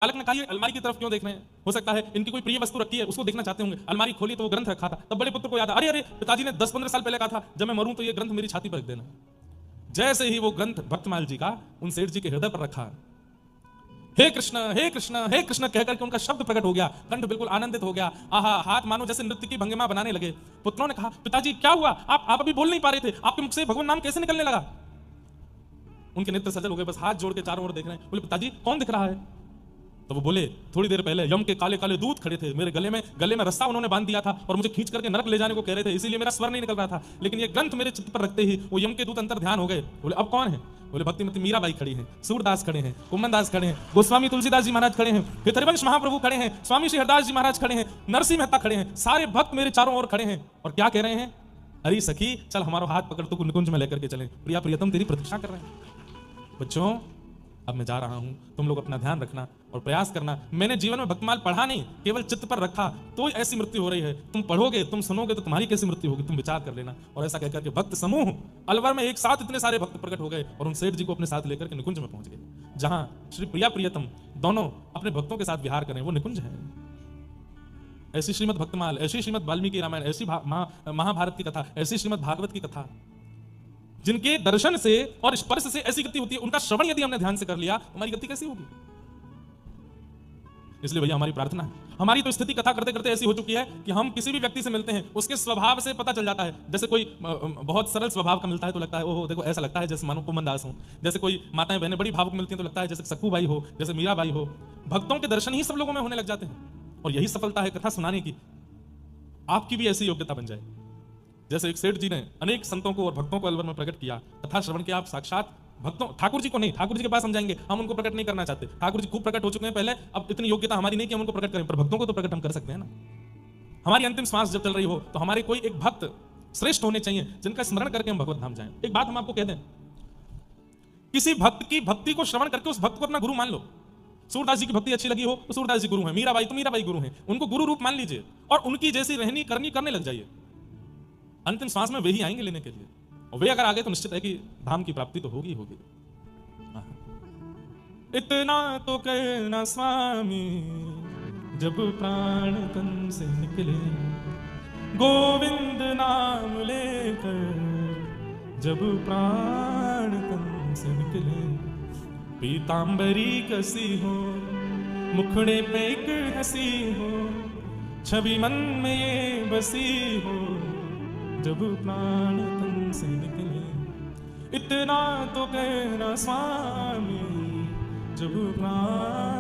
चालक ने कहा, ये अलमारी की तरफ क्यों देख रहे हैं? हो सकता है इनकी कोई प्रिय वस्तु रखी है, उसको देखना चाहते होंगे। अलमारी खोली तो वो ग्रंथ रखा था। तब बड़े पुत्र को याद, अरे अरे, पिताजी ने 10-15 साल पहले कहा था जब मैं मरूं तो ये ग्रंथ मेरी छाती पर रख देना। जैसे ही वो ग्रंथ भक्तमाल जी का उन सेठ जी के हृदय पर रखा, हे कृष्ण हे कृष्ण हे कृष्ण कहकर के उनका शब्द प्रकट हो गया, कंठ बिल्कुल आनंदित हो गया। आहा, हाथ मानो जैसे नृत्य की भंगिमा बनाने लगे। पुत्रों ने कहा, पिताजी क्या हुआ? आप अभी बोल नहीं पा रहे थे, आपके मुख से भगवान नाम कैसे निकलने लगा? उनके नेत्र सजल हो गए, बस हाथ जोड़ के चारों ओर देख रहे हैं। बोले, पिताजी कौन दिख रहा है? तो वो बोले, थोड़ी देर पहले यम के काले काले दूत खड़े थे, मेरे गले में रस्सा उन्होंने बांध दिया था और मुझे खींच करके नरक ले जाने को कह रहे थे, इसीलिए मेरा स्वर नहीं निकल रहा था। लेकिन ये ग्रंथ मेरे चित्त पर रखते ही वो यम के दूत अंतर ध्यान हो गए। बोले, अब कौन है? बोले, भक्तिमती मीराबाई खड़ी हैं, सूरदास खड़े हैं, कुम्मन दास खड़े हैं, गोस्वामी तुलसीदास जी महाराज खड़े हैं, फिर हरिवंश महाप्रभु खड़े हैं, स्वामी श्री हरदास जी महाराज खड़े हैं, नरसिंह मेहता खड़े हैं, सारे भक्त मेरे चारों ओर खड़े हैं और क्या कह रहे हैं? अरे सखी चल हमारा हाथ पकड़ तो निकुंज में लेकर के चलें, प्रिया प्रियतम तेरी प्रतीक्षा कर रहे हैं। बच्चों अब मैं जा रहा हूं, तुम लोग अपना ध्यान रखना और प्रयास करना। मैंने जीवन में भक्तमाल पढ़ा नहीं, केवल चित्त पर रखा तो ऐसी मृत्यु हो रही है। तुम पढ़ोगे, तुम सुनोगे तो तुम्हारी कैसी मृत्यु होगी, तुम विचार कर लेना। और ऐसा कहकर के भक्त समूह अलवर में एक साथ इतने सारे भक्त प्रकट हो गए और उन सेठ जी को अपने साथ लेकर के निकुंज में पहुंच गए, जहां श्री प्रिया प्रियतम दोनों अपने भक्तों के साथ विहार करें, वो निकुंज है। ऐसी श्रीमद भक्तमाल, ऐसी श्रीमद वाल्मीकि रामायण, ऐसी महाभारत की कथा, ऐसी श्रीमद भागवत की कथा, जिनके दर्शन से और स्पर्श से ऐसी गति होती है, उनका श्रवण यदि हमने ध्यान से कर लिया, हमारी गति कैसी होगी? इसलिए भैया हमारी प्रार्थना है, हमारी तो स्थिति कथा करते करते ऐसी हो चुकी है कि हम किसी भी व्यक्ति से मिलते हैं, उसके स्वभाव से पता चल जाता है। जैसे कोई बहुत सरल स्वभाव का मिलता है तो लगता है ओहो देखो ऐसा लगता है जैसे मानो कुम्मन दास हो। जैसे कोई माताएं बहनें बड़ी भावुक मिलती हैं तो लगता है जैसे सक्कू बाई हो, जैसे मीराबाई हो। भक्तों के दर्शन ही सब लोगों में होने लग जाते हैं और यही सफलता है कथा सुनाने की। आपकी भी ऐसी योग्यता बन जाए जैसे एक सेठ जी ने अनेक संतों को और भक्तों को अलवर में प्रकट किया। कथा श्रवण के आप साक्षात भक्तों, ठाकुर जी को नहीं, ठाकुर जी के पास हम जाएंगे, हम उनको प्रकट नहीं करना चाहते। ठाकुर जी खूब प्रकट हो चुके हैं पहले, अब इतनी योग्यता हमारी नहीं कि हम उनको प्रकट करें, पर भक्तों को तो प्रकट हम कर सकते हैं ना। हमारी अंतिम श्वास जब चल रही हो तो हमारे कोई एक भक्त श्रेष्ठ होने चाहिए जिनका स्मरण करके हम भगवत धाम जाएं। एक बात हम आपको कह दें, किसी भक्त की भक्ति को श्रवण करके उस भक्त को अपना गुरु मान लो। सूरदास जी की भक्ति अच्छी लगी हो तो सूरदास जी गुरु हैं, मीराबाई तो मीराबाई गुरु हैं, उनको गुरु रूप मान लीजिए और उनकी जैसी रहनी करनी करने लग जाइए। अंतिम श्वास में वे ही आएंगे लेने के लिए, और वे अगर आगे तो निश्चित है कि धाम की प्राप्ति तो होगी होगी। इतना तो कहना स्वामी जब प्राण तन से निकले, गोविंद नाम लेकर जब प्राण तन से निकले। पीतांबरी कसी हो, मुखड़े पे एक हंसी हो, छवि मन में ये बसी हो जब प्राण तन से निकले। इतना तो कहना स्वामी जब प्राण